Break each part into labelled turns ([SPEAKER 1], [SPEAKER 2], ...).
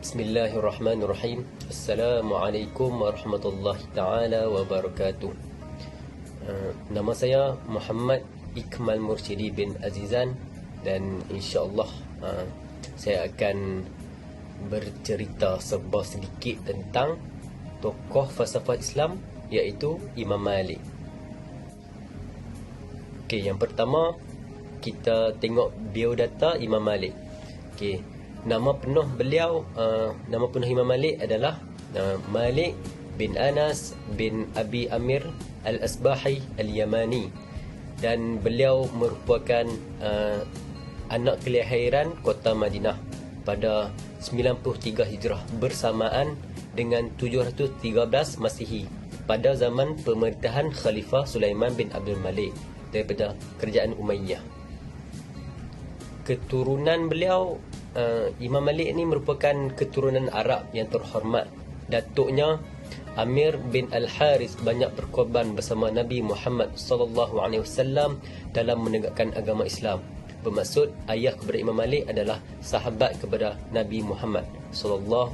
[SPEAKER 1] Bismillahirrahmanirrahim. Assalamualaikum warahmatullahi taala wabarakatuh. Nama saya Muhammad Ikmal Mursyidi bin Azizan, dan insya-Allah saya akan bercerita serba sedikit tentang tokoh falsafah Islam, iaitu Imam Malik. Okey, yang pertama kita tengok biodata Imam Malik. Okey, nama penuh beliau, nama penuh Imam Malik adalah Malik bin Anas bin Abi Amir Al-Asbahi Al-Yamani, dan beliau merupakan anak kelahiran kota Madinah pada 93 Hijrah bersamaan dengan 713 Masihi pada zaman pemerintahan Khalifah Sulaiman bin Abdul Malik daripada kerajaan Umayyah. Keturunan beliau, Imam Malik ni merupakan keturunan Arab yang terhormat. Datuknya Amir bin Al-Haris banyak berkorban bersama Nabi Muhammad SAW dalam menegakkan agama Islam. Bermaksud ayah kepada Imam Malik adalah sahabat kepada Nabi Muhammad SAW.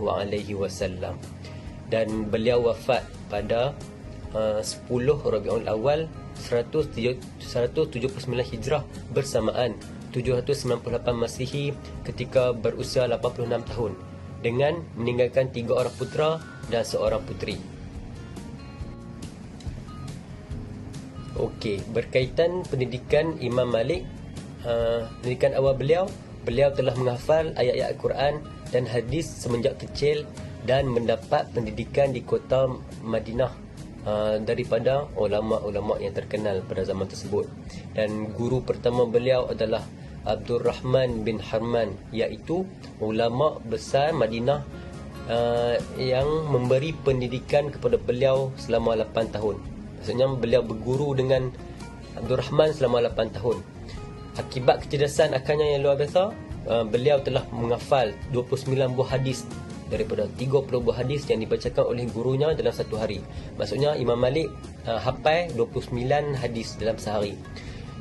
[SPEAKER 1] Dan beliau wafat pada 10 Rabiul Awal 179 Hijrah bersamaan 798 Masihi ketika berusia 86 tahun dengan meninggalkan 3 orang putera dan seorang puteri. Okey, berkaitan pendidikan Imam Malik, pendidikan awal beliau telah menghafal ayat-ayat Al-Quran dan hadis semenjak kecil dan mendapat pendidikan di kota Madinah daripada ulama-ulama yang terkenal pada zaman tersebut. Dan guru pertama beliau adalah Abdul Rahman bin Harman, iaitu ulama besar Madinah yang memberi pendidikan kepada beliau selama 8 tahun. Maksudnya beliau berguru dengan Abdul Rahman selama 8 tahun. Akibat kecerdasan akalnya yang luar biasa, beliau telah menghafal 29 buah hadis daripada 30 buah hadis yang dibacakan oleh gurunya dalam satu hari. Maksudnya Imam Malik hafal 29 hadis dalam sehari.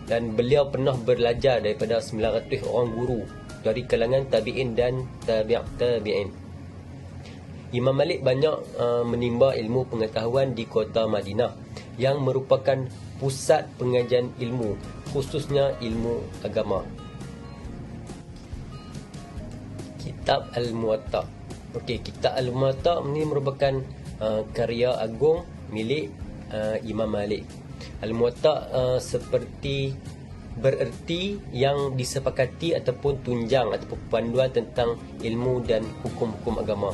[SPEAKER 1] Dan beliau pernah belajar daripada 900 orang guru dari kalangan tabi'in dan tabi'in. Imam Malik banyak menimba ilmu pengetahuan di kota Madinah yang merupakan pusat pengajian ilmu, khususnya ilmu agama. Kitab Al-Muwatta. Okey, Kitab Al-Muwatta ini merupakan karya agung milik Imam Malik. Al-Muwatta bererti yang disepakati ataupun tunjang ataupun panduan tentang ilmu dan hukum-hukum agama.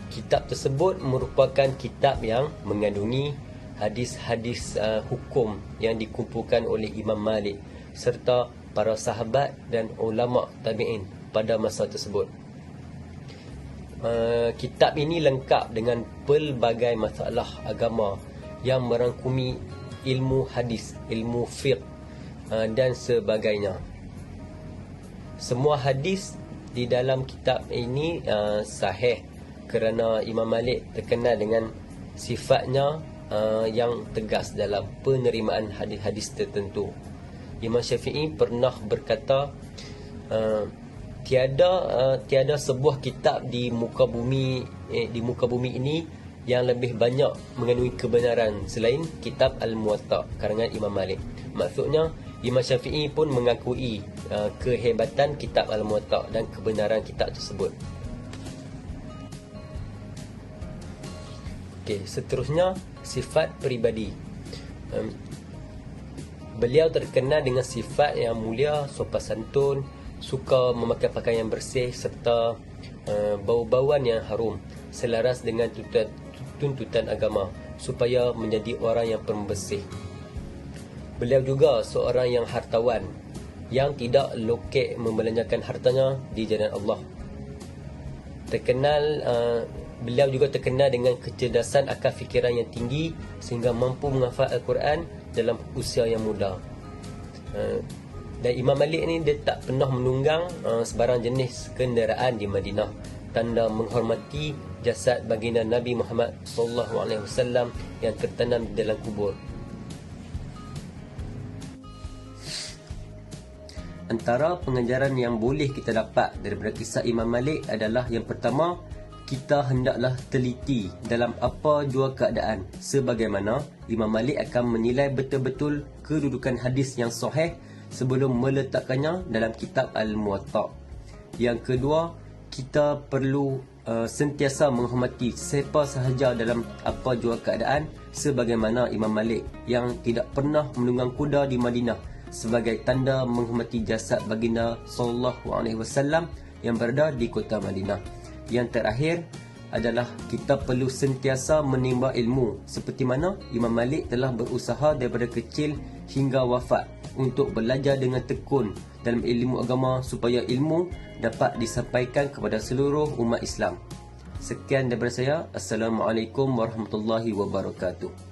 [SPEAKER 1] Kitab tersebut merupakan kitab yang mengandungi hadis-hadis hukum yang dikumpulkan oleh Imam Malik serta para sahabat dan ulama tabi'in pada masa tersebut. Kitab ini lengkap dengan pelbagai masalah agama yang merangkumi ilmu hadis, ilmu fiqh dan sebagainya. Semua hadis di dalam kitab ini sahih kerana Imam Malik terkenal dengan sifatnya yang tegas dalam penerimaan hadis-hadis tertentu. Imam Syafi'i pernah berkata, tiada sebuah kitab di muka bumi ini yang lebih banyak mengandungi kebenaran selain kitab Al-Muwatta karangan Imam Malik. Maksudnya Imam Syafi'i pun mengakui kehebatan kitab Al-Muwatta dan kebenaran kitab tersebut. Okey, seterusnya sifat peribadi. Beliau terkenal dengan sifat yang mulia, sopan santun, suka memakai pakaian yang bersih serta bau-bauan yang harum, selaras dengan tuntutan agama supaya menjadi orang yang pembersih. Beliau juga seorang yang hartawan yang tidak lokek membelanjakan hartanya di jalan Allah. Beliau juga terkenal dengan kecerdasan akal fikiran yang tinggi sehingga mampu menghafal Al-Quran dalam usia yang muda. Dan Imam Malik ni dia tak pernah menunggang sebarang jenis kenderaan di Madinah, tanda menghormati jasad baginda Nabi Muhammad SAW yang tertanam di dalam kubur. Antara pengajaran yang boleh kita dapat daripada kisah Imam Malik adalah yang pertama, kita hendaklah teliti dalam apa jua keadaan, sebagaimana Imam Malik akan menilai betul-betul kedudukan hadis yang sahih sebelum meletakkannya dalam kitab Al-Muwatta'. Yang kedua, kita perlu sentiasa menghormati siapa sahaja dalam apa jua keadaan, sebagaimana Imam Malik yang tidak pernah menunggang kuda di Madinah sebagai tanda menghormati jasad baginda sallallahu alaihi wasallam yang berada di kota Madinah. Yang terakhir adalah kita perlu sentiasa menimba ilmu seperti mana Imam Malik telah berusaha daripada kecil hingga wafat untuk belajar dengan tekun dalam ilmu agama supaya ilmu dapat disampaikan kepada seluruh umat Islam. Sekian daripada saya. Assalamualaikum warahmatullahi wabarakatuh.